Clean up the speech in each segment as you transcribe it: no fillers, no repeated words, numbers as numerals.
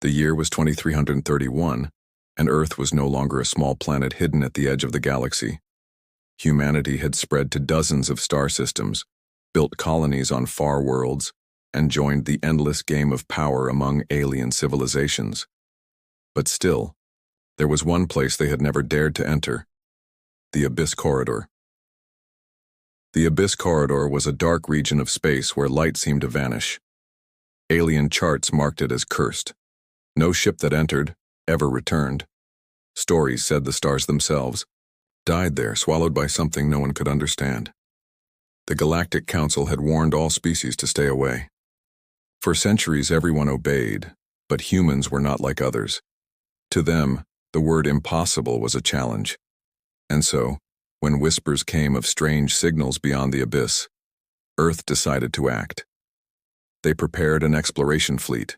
The year was 2331, and Earth was no longer a small planet hidden at the edge of the galaxy. Humanity had spread to dozens of star systems, built colonies on far worlds, and joined the endless game of power among alien civilizations. But still, there was one place they had never dared to enter: the Abyss Corridor. The Abyss Corridor was a dark region of space where light seemed to vanish. Alien charts marked it as cursed. No ship that entered ever returned. Stories said the stars themselves died there, swallowed by something no one could understand. The Galactic Council had warned all species to stay away. For centuries, everyone obeyed, but humans were not like others. To them, the word impossible was a challenge. And so, when whispers came of strange signals beyond the abyss, Earth decided to act. They prepared an exploration fleet,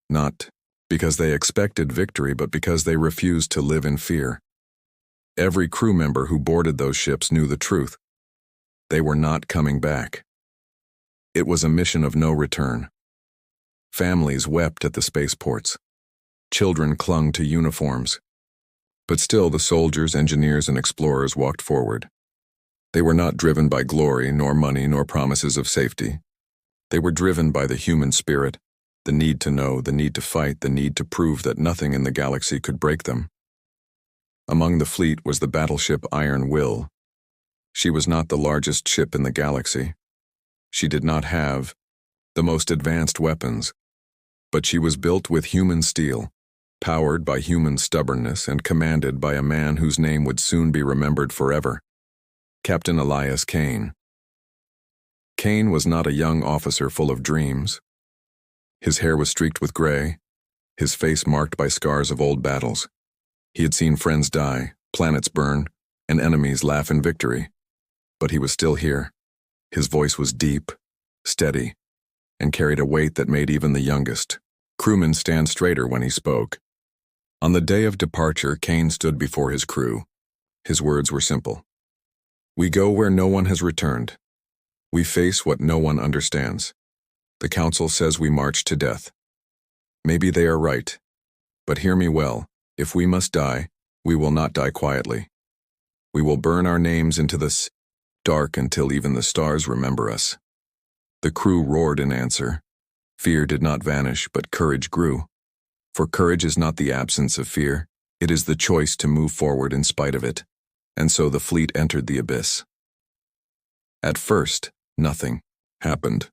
not because they expected victory, but because they refused to live in fear. Every crew member who boarded those ships knew the truth. They were not coming back. It was a mission of no return. Families wept at the spaceports. Children clung to uniforms. But still, the soldiers, engineers, and explorers walked forward. They were not driven by glory, nor money, nor promises of safety. They were driven by the human spirit, the need to know, the need to fight, the need to prove that nothing in the galaxy could break them. Among the fleet was the battleship Iron Will. She was not the largest ship in the galaxy. She did not have the most advanced weapons, but she was built with human steel, powered by human stubbornness, and commanded by a man whose name would soon be remembered forever: Captain Elias Kane. Kane was not a young officer full of dreams. His hair was streaked with gray, his face marked by scars of old battles. He had seen friends die, planets burn, and enemies laugh in victory. But he was still here. His voice was deep, steady, and carried a weight that made even the youngest crewmen stand straighter when he spoke. On the day of departure, Kane stood before his crew. His words were simple. "We go where no one has returned. We face what no one understands. The Council says we march to death. Maybe they are right, but hear me well. If we must die, we will not die quietly. We will burn our names into the dark until even the stars remember us." The crew roared in answer. Fear did not vanish, but courage grew. For courage is not the absence of fear, it is the choice to move forward in spite of it. And so the fleet entered the abyss. At first, nothing happened.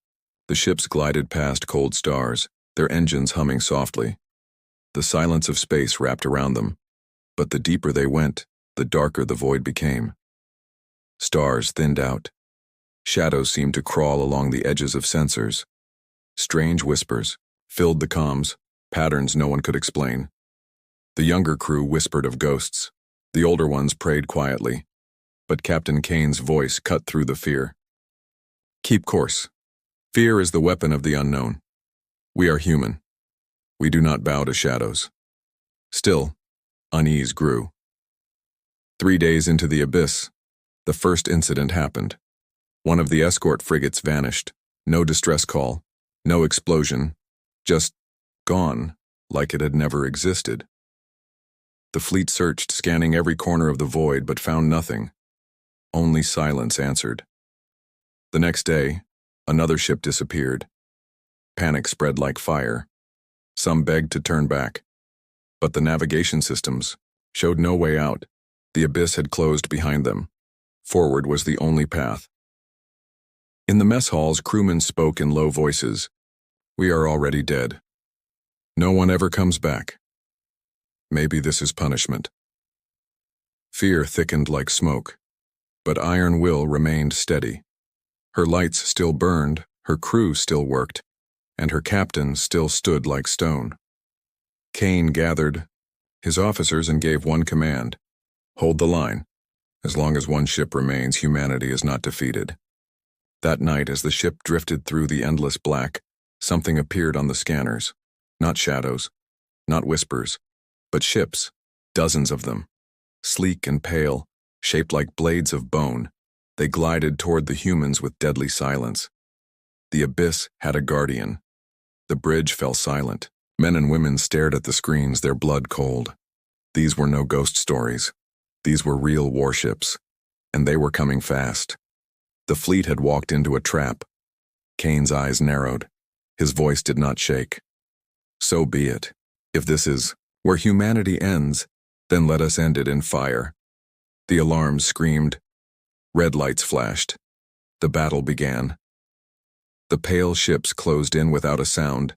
The ships glided past cold stars, their engines humming softly. The silence of space wrapped around them, but the deeper they went, the darker the void became. Stars thinned out. Shadows seemed to crawl along the edges of sensors. Strange whispers filled the comms, patterns no one could explain. The younger crew whispered of ghosts. The older ones prayed quietly. But Captain Kane's voice cut through the fear. "Keep course. Fear is the weapon of the unknown. We are human. We do not bow to shadows." Still, unease grew. 3 days into the abyss, the first incident happened. One of the escort frigates vanished. No distress call, no explosion, just gone, like it had never existed. The fleet searched, scanning every corner of the void, but found nothing. Only silence answered. The next day, another ship disappeared. Panic spread like fire. Some begged to turn back, but the navigation systems showed no way out. The abyss had closed behind them. Forward was the only path. In the mess halls, crewmen spoke in low voices. "We are already dead. No one ever comes back. Maybe this is punishment." Fear thickened like smoke, but Iron Will remained steady. Her lights still burned, her crew still worked, and her captain still stood like stone. Kane gathered his officers and gave one command: "Hold the line. As long as one ship remains, humanity is not defeated." That night, as the ship drifted through the endless black, something appeared on the scanners. Not shadows, not whispers, but ships, dozens of them. Sleek and pale, shaped like blades of bone, they glided toward the humans with deadly silence. The abyss had a guardian. The bridge fell silent. Men and women stared at the screens, their blood cold. These were no ghost stories. These were real warships, and they were coming fast. The fleet had walked into a trap. Kane's eyes narrowed. His voice did not shake. So be it. If this is where humanity ends, then let us end it in fire. The alarms screamed. Red lights flashed. The battle began. The pale ships closed in without a sound.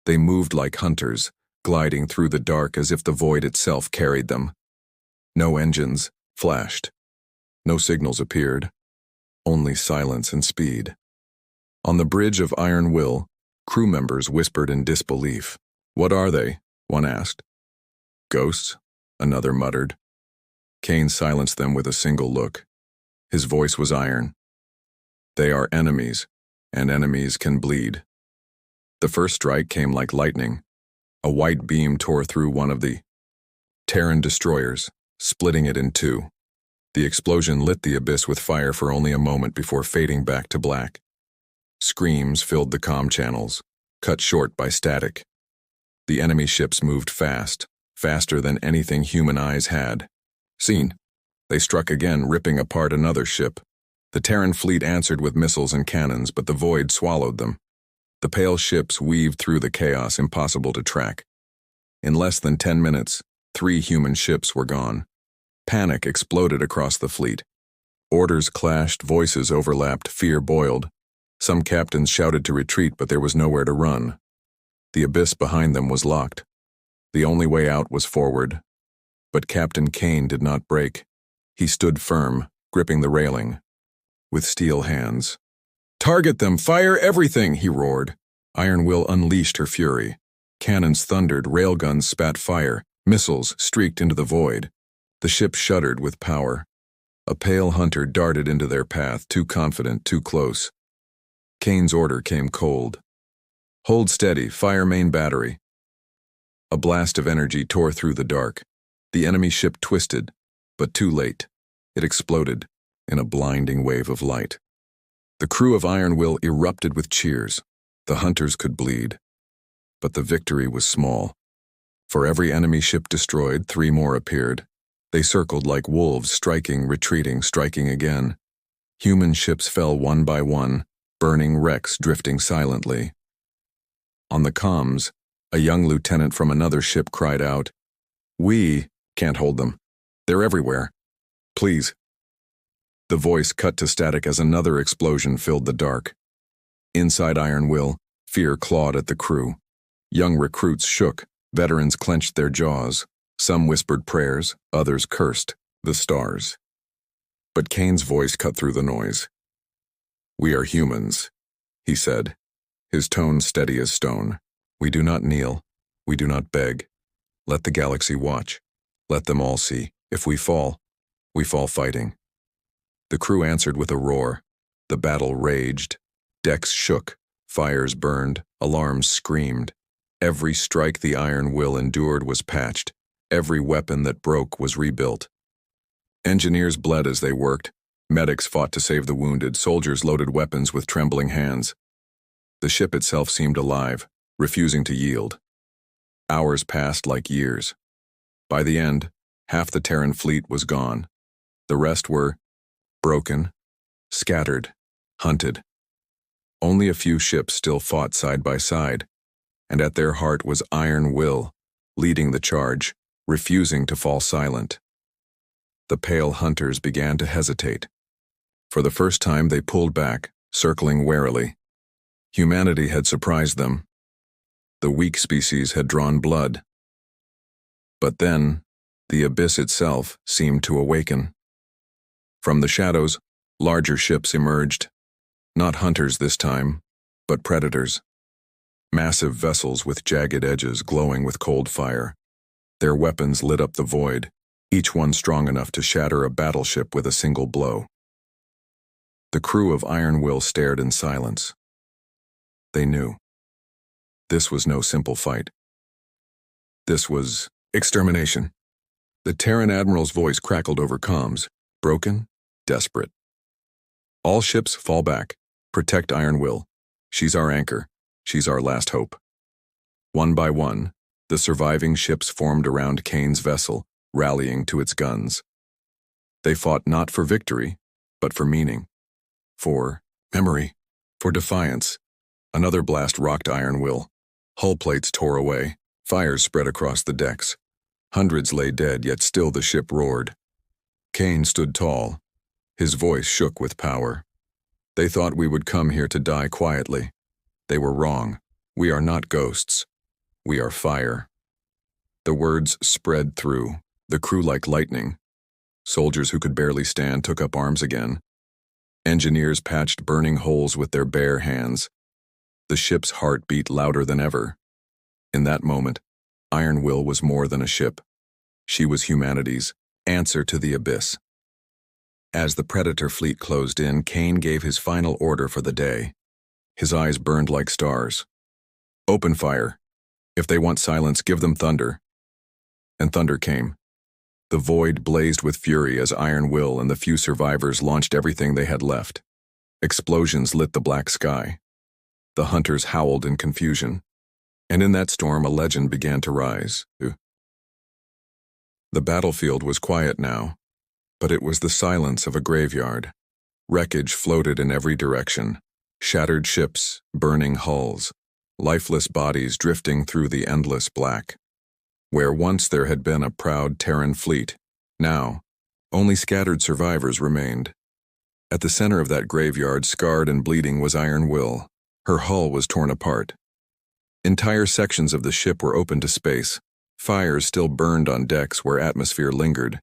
They moved like hunters, gliding through the dark as if the void itself carried them. No engines flashed. No signals appeared. Only silence and speed. On the bridge of Iron Will, crew members whispered in disbelief. "What are they?" one asked. "Ghosts," another muttered. Kane silenced them with a single look. His voice was iron. "They are enemies, and enemies can bleed." The first strike came like lightning. A white beam tore through one of the Terran destroyers, splitting it in two. The explosion lit the abyss with fire for only a moment before fading back to black. Screams filled the comm channels, cut short by static. The enemy ships moved fast, faster than anything human eyes had seen. They struck again, ripping apart another ship. The Terran fleet answered with missiles and cannons, but the void swallowed them. The pale ships weaved through the chaos, impossible to track. In less than 10 minutes, 3 human ships were gone. Panic exploded across the fleet. Orders clashed, voices overlapped, fear boiled. Some captains shouted to retreat, but there was nowhere to run. The abyss behind them was locked. The only way out was forward. But Captain Kane did not break. He stood firm, gripping the railing, with steel hands. "Target them! Fire everything!" he roared. Iron Will unleashed her fury. Cannons thundered, railguns spat fire, missiles streaked into the void. The ship shuddered with power. A pale hunter darted into their path, too confident, too close. Kane's order came cold. "Hold steady, fire main battery." A blast of energy tore through the dark. The enemy ship twisted, but too late. It exploded in a blinding wave of light. The crew of Iron Will erupted with cheers. The hunters could bleed. But the victory was small. For every enemy ship destroyed, 3 more appeared. They circled like wolves, striking, retreating, striking again. Human ships fell one by one, burning wrecks drifting silently. On the comms, a young lieutenant from another ship cried out, "We can't hold them. They're everywhere. Please." The voice cut to static as another explosion filled the dark. Inside Iron Will, fear clawed at the crew. Young recruits shook, veterans clenched their jaws. Some whispered prayers, others cursed the stars. But Kane's voice cut through the noise. "We are humans," he said, his tone steady as stone. "We do not kneel. We do not beg. Let the galaxy watch. Let them all see. If we fall fighting." The crew answered with a roar. The battle raged. Decks shook, fires burned, alarms screamed. Every strike the Iron Will endured was patched. Every weapon that broke was rebuilt. Engineers bled as they worked. Medics fought to save the wounded. Soldiers loaded weapons with trembling hands. The ship itself seemed alive, refusing to yield. Hours passed like years. By the end, half the Terran fleet was gone. The rest were broken, scattered, hunted. Only a few ships still fought side by side, and at their heart was Iron Will, leading the charge, refusing to fall silent. The pale hunters began to hesitate. For the first time they pulled back, circling warily. Humanity had surprised them. The weak species had drawn blood. But then, the abyss itself seemed to awaken. From the shadows, larger ships emerged. Not hunters this time, but predators. Massive vessels with jagged edges glowing with cold fire. Their weapons lit up the void, each one strong enough to shatter a battleship with a single blow. The crew of Iron Will stared in silence. They knew. This was no simple fight. This was extermination. The Terran admiral's voice crackled over comms, broken, desperate. "All ships fall back. Protect Iron Will. She's our anchor. She's our last hope." One by one, the surviving ships formed around Kane's vessel, rallying to its guns. They fought not for victory, but for meaning, for memory, for defiance. Another blast rocked Iron Will. Hull plates tore away, fires spread across the decks. Hundreds lay dead, yet still the ship roared. Kane stood tall. His voice shook with power. They thought we would come here to die quietly. They were wrong. We are not ghosts. We are fire. The words spread through, the crew like lightning. Soldiers who could barely stand took up arms again. Engineers patched burning holes with their bare hands. The ship's heart beat louder than ever. In that moment, Iron Will was more than a ship. She was humanity's answer to the abyss. As the Predator fleet closed in, Kane gave his final order for the day. His eyes burned like stars. Open fire. If they want silence, give them thunder. And thunder came. The void blazed with fury as Iron Will and the few survivors launched everything they had left. Explosions lit the black sky. The hunters howled in confusion. And in that storm, a legend began to rise. The battlefield was quiet now, but it was the silence of a graveyard. Wreckage floated in every direction. Shattered ships, burning hulls, lifeless bodies drifting through the endless black. Where once there had been a proud Terran fleet, now, only scattered survivors remained. At the center of that graveyard, scarred and bleeding, was Iron Will. Her hull was torn apart. Entire sections of the ship were open to space. Fires still burned on decks where atmosphere lingered.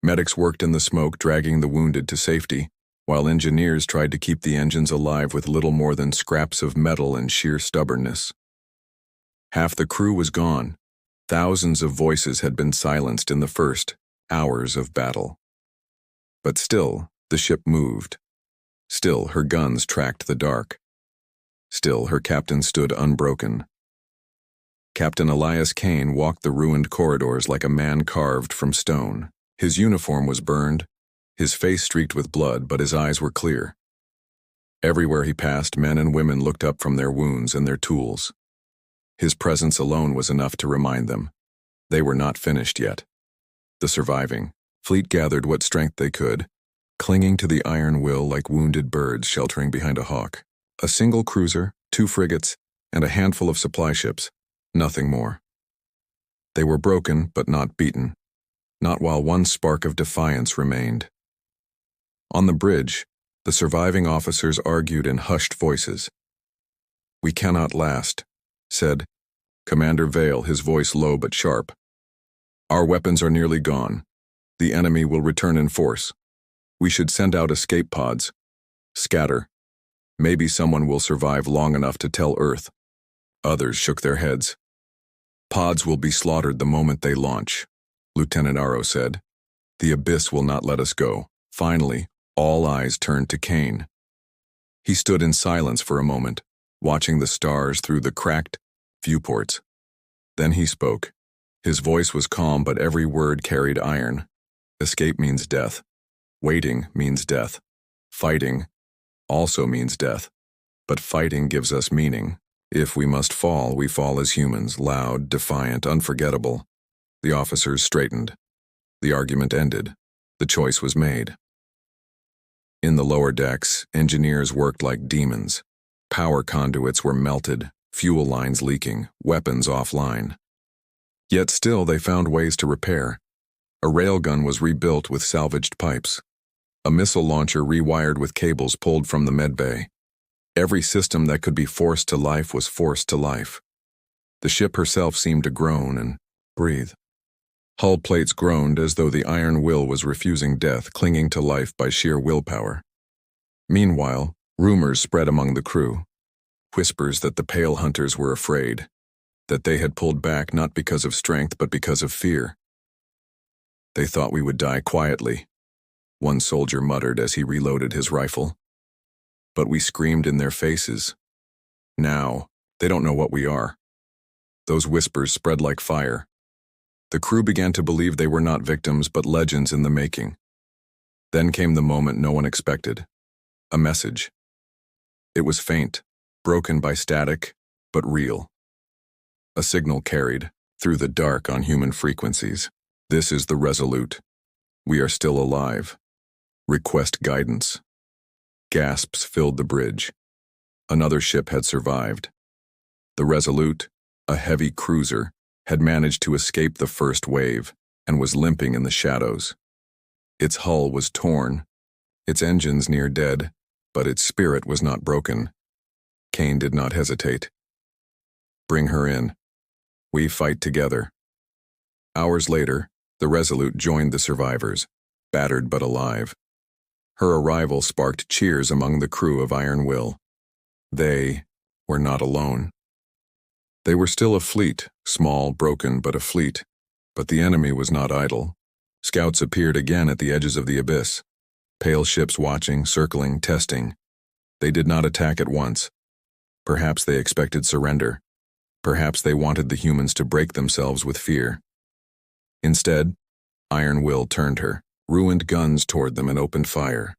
Medics worked in the smoke, dragging the wounded to safety, while engineers tried to keep the engines alive with little more than scraps of metal and sheer stubbornness. Half the crew was gone. Thousands of voices had been silenced in the first hours of battle. But still, the ship moved. Still, her guns tracked the dark. Still, her captain stood unbroken. Captain Elias Kane walked the ruined corridors like a man carved from stone. His uniform was burned, his face streaked with blood, but his eyes were clear. Everywhere he passed, men and women looked up from their wounds and their tools. His presence alone was enough to remind them. They were not finished yet. The surviving fleet gathered what strength they could, clinging to the Iron Will like wounded birds sheltering behind a hawk. A single cruiser, 2 frigates, and a handful of supply ships. Nothing more. They were broken, but not beaten. Not while one spark of defiance remained. On the bridge, the surviving officers argued in hushed voices. "We cannot last," said Commander Vale, his voice low but sharp. "Our weapons are nearly gone. The enemy will return in force. We should send out escape pods. Scatter. Maybe someone will survive long enough to tell Earth." Others shook their heads. "Pods will be slaughtered the moment they launch," Lieutenant Arrow said. "The abyss will not let us go." Finally, all eyes turned to Kane. He stood in silence for a moment, watching the stars through the cracked viewports. Then he spoke. His voice was calm, but every word carried iron. "Escape means death. Waiting means death. Fighting also means death. But fighting gives us meaning. If we must fall, we fall as humans, loud, defiant, unforgettable." The officers straightened. The argument ended. The choice was made. In the lower decks, engineers worked like demons. Power conduits were melted, fuel lines leaking, weapons offline. Yet still they found ways to repair. A railgun was rebuilt with salvaged pipes. A missile launcher rewired with cables pulled from the medbay. Every system that could be forced to life was forced to life. The ship herself seemed to groan and breathe. Hull plates groaned as though the Iron Will was refusing death, clinging to life by sheer willpower. Meanwhile, rumors spread among the crew. Whispers that the Pale Hunters were afraid, that they had pulled back not because of strength but because of fear. "They thought we would die quietly," one soldier muttered as he reloaded his rifle. "But we screamed in their faces. Now, they don't know what we are." Those whispers spread like fire. The crew began to believe they were not victims but legends in the making. Then came the moment no one expected. A message. It was faint, broken by static, but real. A signal carried, through the dark on human frequencies. This is the Resolute. We are still alive. Request guidance. Gasps filled the bridge. Another ship had survived. The Resolute, a heavy cruiser, had managed to escape the first wave and was limping in the shadows. Its hull was torn, its engines near dead, but its spirit was not broken. Kane did not hesitate. Bring her in. We fight together. Hours later, the Resolute joined the survivors, battered but alive. Her arrival sparked cheers among the crew of Iron Will. They were not alone. They were still a fleet, small, broken, but a fleet. But the enemy was not idle. Scouts appeared again at the edges of the abyss. Pale ships watching, circling, testing. They did not attack at once. Perhaps they expected surrender. Perhaps they wanted the humans to break themselves with fear. Instead, Iron Will turned her, ruined guns toward them and opened fire.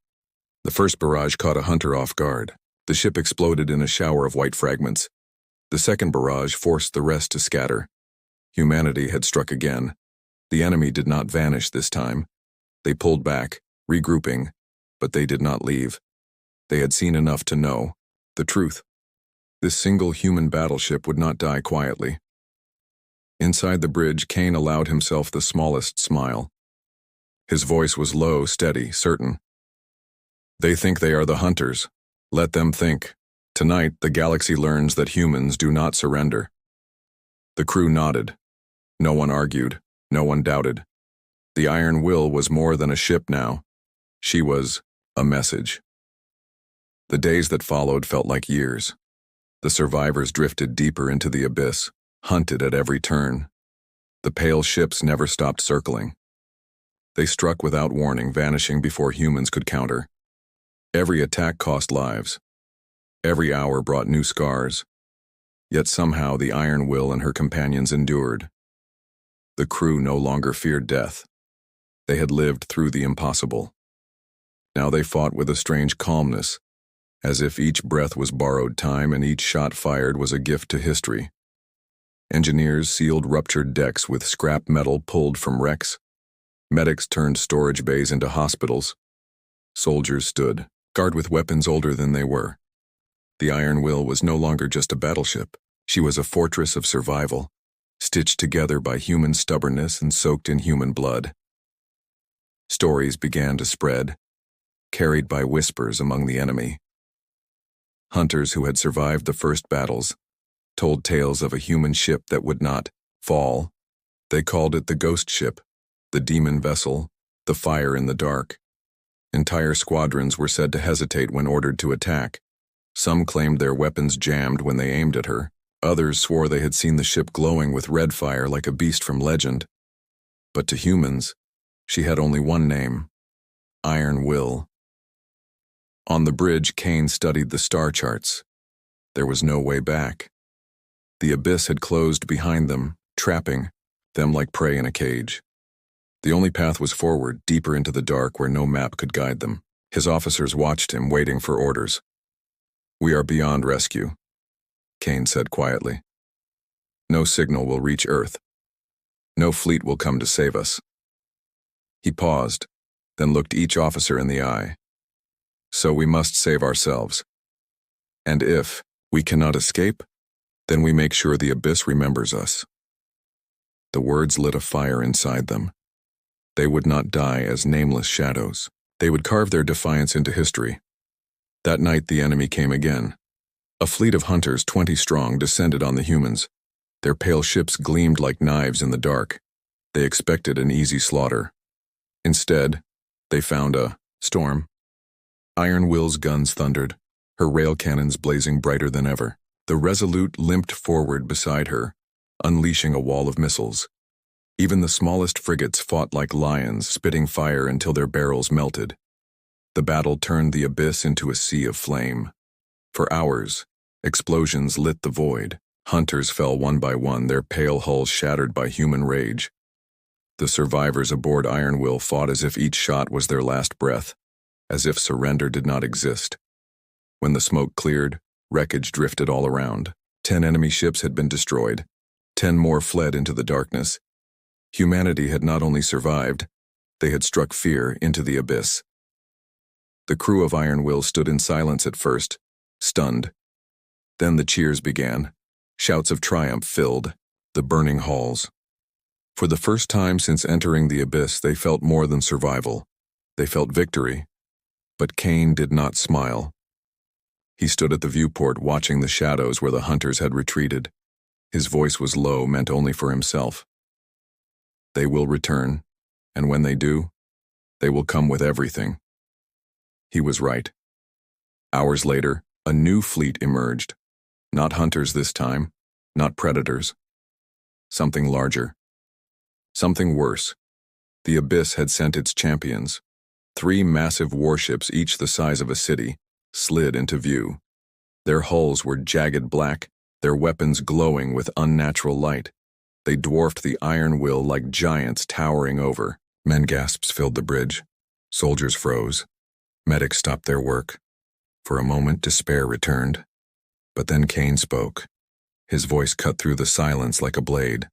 The first barrage caught a hunter off guard. The ship exploded in a shower of white fragments. The second barrage forced the rest to scatter. Humanity had struck again. The enemy did not vanish this time. They pulled back, regrouping, but they did not leave. They had seen enough to know the truth. This single human battleship would not die quietly. Inside the bridge, Kane allowed himself the smallest smile. His voice was low, steady, certain. They think they are the hunters. Let them think. Tonight, the galaxy learns that humans do not surrender. The crew nodded. No one argued. No one doubted. The Iron Will was more than a ship now. She was a message. The days that followed felt like years. The survivors drifted deeper into the abyss, hunted at every turn. The pale ships never stopped circling. They struck without warning, vanishing before humans could counter. Every attack cost lives. Every hour brought new scars. Yet somehow the Iron Will and her companions endured. The crew no longer feared death. They had lived through the impossible. Now they fought with a strange calmness, as if each breath was borrowed time and each shot fired was a gift to history. Engineers sealed ruptured decks with scrap metal pulled from wrecks. Medics turned storage bays into hospitals. Soldiers stood, guard with weapons older than they were. The Iron Will was no longer just a battleship. She was a fortress of survival, stitched together by human stubbornness and soaked in human blood. Stories began to spread, carried by whispers among the enemy. Hunters who had survived the first battles told tales of a human ship that would not fall. They called it the ghost ship, the demon vessel, the fire in the dark. Entire squadrons were said to hesitate when ordered to attack. Some claimed their weapons jammed when they aimed at her. Others swore they had seen the ship glowing with red fire like a beast from legend. But to humans, she had only one name: Iron Will. On the bridge, Kane studied the star charts. There was no way back. The abyss had closed behind them, trapping them like prey in a cage. The only path was forward, deeper into the dark where no map could guide them. His officers watched him, waiting for orders. "We are beyond rescue," Kane said quietly. "No signal will reach Earth. No fleet will come to save us." He paused, then looked each officer in the eye. "So we must save ourselves. And if we cannot escape, then we make sure the abyss remembers us." The words lit a fire inside them. They would not die as nameless shadows. They would carve their defiance into history. That night the enemy came again. A fleet of hunters 20 strong descended on the humans. Their pale ships gleamed like knives in the dark. They expected an easy slaughter. Instead, they found a storm. Iron Will's guns thundered, her rail cannons blazing brighter than ever. The Resolute limped forward beside her, unleashing a wall of missiles. Even the smallest frigates fought like lions, spitting fire until their barrels melted. The battle turned the abyss into a sea of flame. For hours, explosions lit the void. Hunters fell one by one, their pale hulls shattered by human rage. The survivors aboard Iron Will fought as if each shot was their last breath, as if surrender did not exist. When the smoke cleared, wreckage drifted all around. 10 enemy ships had been destroyed. 10 more fled into the darkness. Humanity had not only survived, they had struck fear into the abyss. The crew of Iron Will stood in silence at first, stunned. Then the cheers began. Shouts of triumph filled the burning halls. For the first time since entering the abyss, they felt more than survival. They felt victory. But Kane did not smile. He stood at the viewport watching the shadows where the hunters had retreated. His voice was low, meant only for himself. They will return, and when they do, they will come with everything. He was right. Hours later, a new fleet emerged. Not hunters this time, not predators. Something larger. Something worse. The abyss had sent its champions. 3 massive warships, each the size of a city, slid into view. Their hulls were jagged black, their weapons glowing with unnatural light. They dwarfed the Iron Will like giants towering over. Men gasps filled the bridge. Soldiers froze. Medics stopped their work. For a moment, despair returned. But then Kane spoke. His voice cut through the silence like a blade.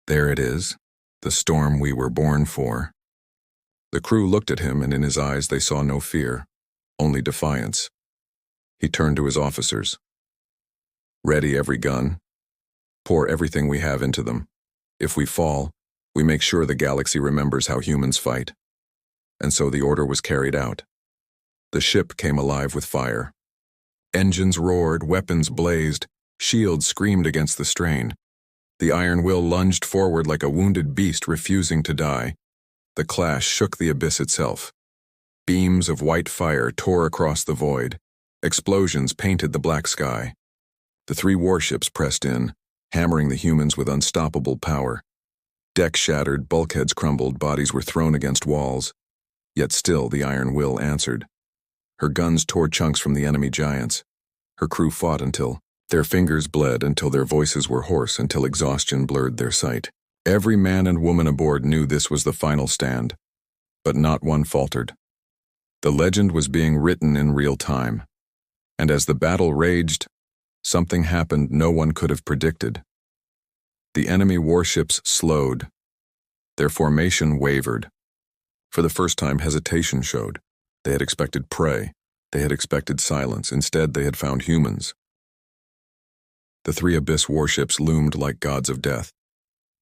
There it is, the storm we were born for. The crew looked at him, and in his eyes they saw no fear, only defiance. He turned to his officers. Ready every gun. Pour everything we have into them. If we fall, we make sure the galaxy remembers how humans fight. And so the order was carried out. The ship came alive with fire. Engines roared, weapons blazed, shields screamed against the strain. The Iron Will lunged forward like a wounded beast refusing to die. The clash shook the abyss itself. Beams of white fire tore across the void. Explosions painted the black sky. The 3 warships pressed in, hammering the humans with unstoppable power. Decks shattered, bulkheads crumbled, bodies were thrown against walls. Yet still the Iron Will answered. Her guns tore chunks from the enemy giants. Her crew fought until their fingers bled, until their voices were hoarse, until exhaustion blurred their sight. Every man and woman aboard knew this was the final stand, but not one faltered. The legend was being written in real time, and as the battle raged, something happened no one could have predicted. The enemy warships slowed. Their formation wavered. For the first time, hesitation showed. They had expected prey. They had expected silence. Instead, they had found humans. The 3 abyss warships loomed like gods of death.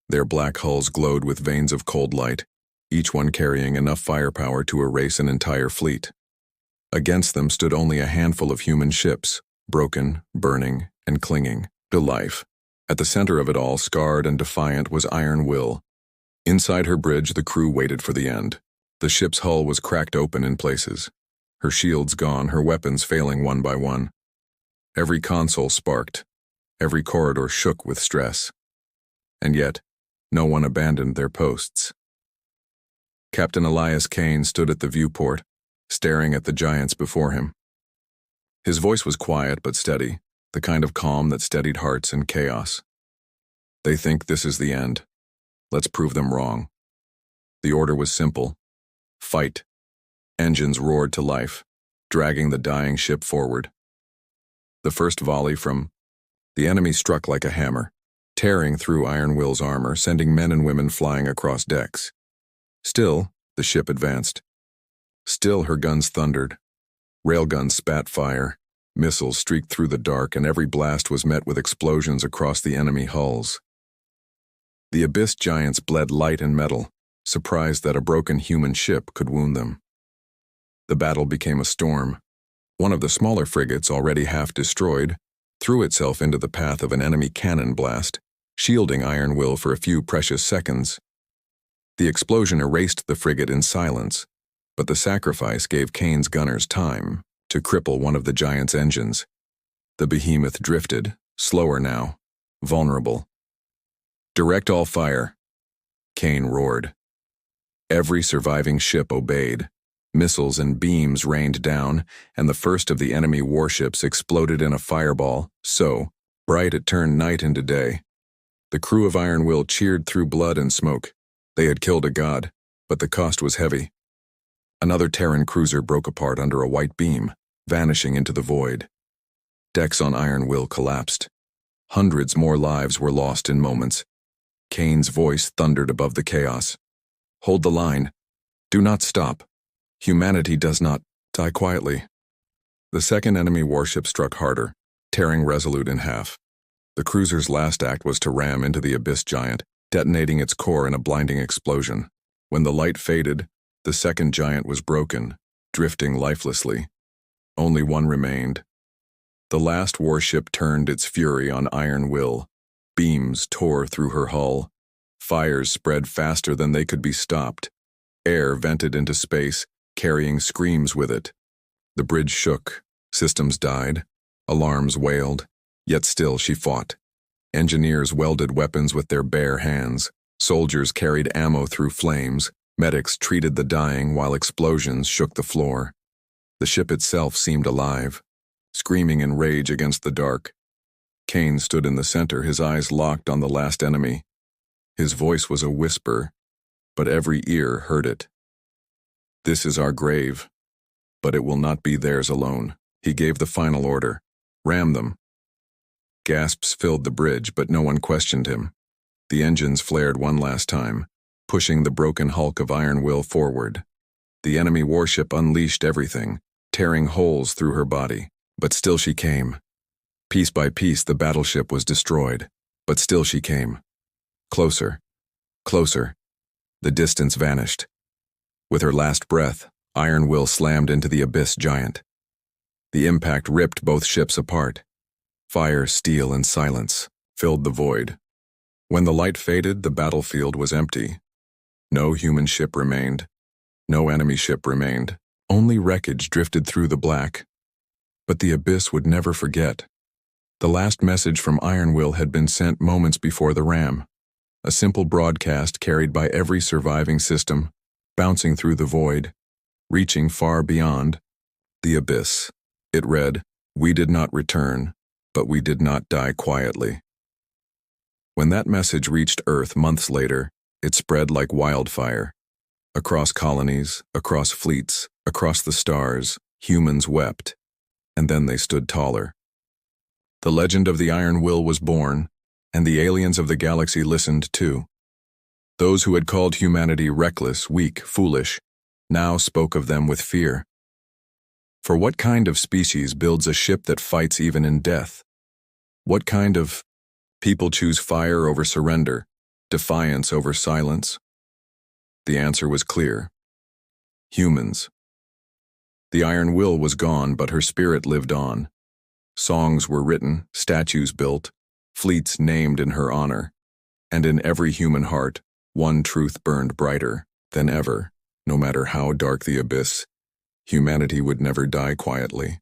Their black hulls glowed with veins of cold light, each one carrying enough firepower to erase an entire fleet. Against them stood only a handful of human ships, broken, burning, and clinging to life. At the center of it all, scarred and defiant, was Iron Will. Inside her bridge, the crew waited for the end. The ship's hull was cracked open in places, her shields gone, her weapons failing one by one. Every console sparked, every corridor shook with stress. And yet, no one abandoned their posts. Captain Elias Kane stood at the viewport, staring at the giants before him. His voice was quiet but steady, the kind of calm that steadied hearts in chaos. They think this is the end. Let's prove them wrong. The order was simple. Fight. Engines roared to life, dragging the dying ship forward. The first volley from the enemy struck like a hammer, tearing through Iron Will's armor, sending men and women flying across decks. Still, the ship advanced. Still, her guns thundered. Railguns spat fire, missiles streaked through the dark, and every blast was met with explosions across the enemy hulls. The abyss giants bled light and metal, surprised that a broken human ship could wound them. The battle became a storm. One of the smaller frigates, already half destroyed, threw itself into the path of an enemy cannon blast, shielding Iron Will for a few precious seconds. The explosion erased the frigate in silence, but the sacrifice gave Kane's gunners time to cripple one of the giant's engines. The behemoth drifted, slower now, vulnerable. "Direct all fire," Kane roared. Every surviving ship obeyed. Missiles and beams rained down, and the first of the enemy warships exploded in a fireball, so bright it turned night into day. The crew of Iron Will cheered through blood and smoke. They had killed a god, but the cost was heavy. Another Terran cruiser broke apart under a white beam, vanishing into the void. Decks on Iron Will collapsed. Hundreds more lives were lost in moments. Kane's voice thundered above the chaos. Hold the line. Do not stop. Humanity does not die quietly. The second enemy warship struck harder, tearing Resolute in half. The cruiser's last act was to ram into the abyss giant, detonating its core in a blinding explosion. When the light faded, the second giant was broken, drifting lifelessly. Only one remained. The last warship turned its fury on Iron Will. Beams tore through her hull. Fires spread faster than they could be stopped. Air vented into space, carrying screams with it. The bridge shook. Systems died. Alarms wailed. Yet still she fought. Engineers welded weapons with their bare hands. Soldiers carried ammo through flames. Medics treated the dying while explosions shook the floor. The ship itself seemed alive, screaming in rage against the dark. Kane stood in the center, his eyes locked on the last enemy. His voice was a whisper, but every ear heard it. This is our grave, but it will not be theirs alone. He gave the final order. Ram them. Gasps filled the bridge, but no one questioned him. The engines flared one last time, pushing the broken hulk of Iron Will forward. The enemy warship unleashed everything, tearing holes through her body. But still she came. Piece by piece the battleship was destroyed, but still she came. Closer. Closer. The distance vanished. With her last breath, Iron Will slammed into the abyss giant. The impact ripped both ships apart. Fire, steel, and silence filled the void. When the light faded, the battlefield was empty. No human ship remained. No enemy ship remained. Only wreckage drifted through the black. But the abyss would never forget. The last message from Iron Will had been sent moments before the ram. A simple broadcast carried by every surviving system, bouncing through the void, reaching far beyond the abyss. It read, "We did not return, but we did not die quietly." When that message reached Earth months later, it spread like wildfire. Across colonies, across fleets, across the stars, humans wept, and then they stood taller. The legend of the Iron Will was born, and the aliens of the galaxy listened too. Those who had called humanity reckless, weak, foolish, now spoke of them with fear. For what kind of species builds a ship that fights even in death? What kind of people choose fire over surrender, defiance over silence? The answer was clear. Humans. The Iron Will was gone, but her spirit lived on. Songs were written, statues built, fleets named in her honor, and in every human heart, one truth burned brighter than ever. No matter how dark the abyss, humanity would never die quietly.